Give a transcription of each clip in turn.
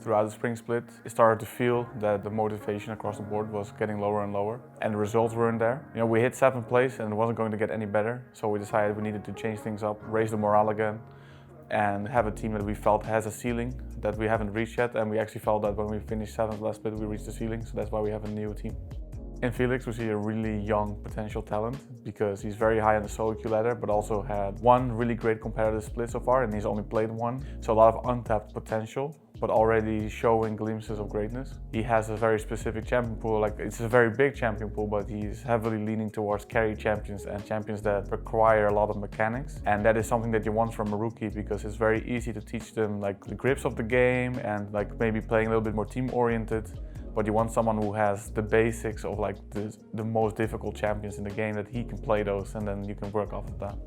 Throughout the spring split, it started to feel that the motivation across the board was getting lower and lower, and the results weren't there. We hit 7th place and it wasn't going to get any better, so we decided we needed to change things up, raise the morale again, and have a team that we felt has a ceiling that we haven't reached yet, and we actually felt that when we finished 7th last split we reached the ceiling, so that's why we have a new team. In Felix we see a really young potential talent because he's very high on the solo queue ladder, but also had one really great competitive split so far and he's only played one. So a lot of untapped potential, but already showing glimpses of greatness. He has a very specific champion pool, it's a very big champion pool, but he's heavily leaning towards carry champions and champions that require a lot of mechanics. And that is something that you want from a rookie because it's very easy to teach them the grips of the game and maybe playing a little bit more team oriented. But you want someone who has the basics of the most difficult champions in the game, that he can play those and then you can work off of that.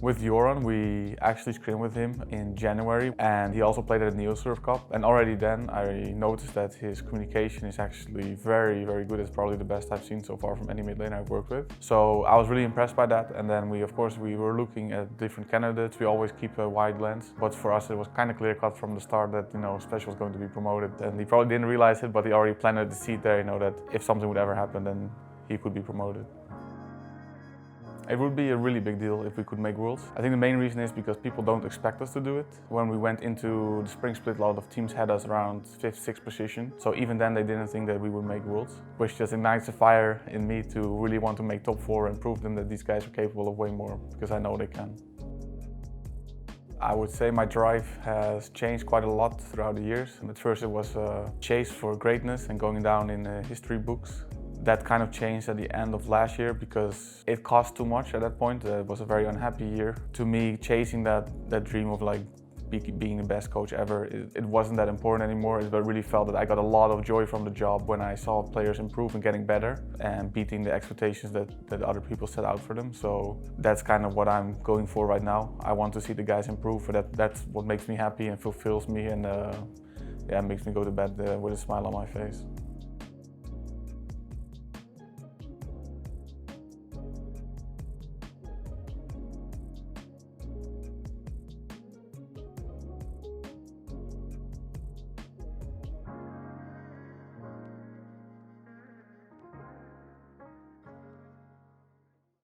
With Joran, we actually scrimed with him in January and he also played at the NeoSurf Cup, and already then I noticed that his communication is actually very, very good. It's probably the best I've seen so far from any mid laner I've worked with. So I was really impressed by that, and then we were looking at different candidates. We always keep a wide lens, but for us it was kind of clear cut from the start that Special was going to be promoted, and he probably didn't realize it, but he already planted the seed there, that if something would ever happen then he could be promoted. It would be a really big deal if we could make Worlds. I think the main reason is because people don't expect us to do it. When we went into the spring split, a lot of teams had us around 5th, 6th position. So even then they didn't think that we would make Worlds, which just ignites a fire in me to really want to make top 4 and prove them that these guys are capable of way more, because I know they can. I would say my drive has changed quite a lot throughout the years. And at first it was a chase for greatness and going down in history books. That kind of changed at the end of last year because it cost too much at that point. It was a very unhappy year. To me, chasing that dream of being the best coach ever, it wasn't that important anymore. I really felt that I got a lot of joy from the job when I saw players improve and getting better and beating the expectations that other people set out for them. So that's kind of what I'm going for right now. I want to see the guys improve. That's what makes me happy and fulfills me, and makes me go to bed with a smile on my face.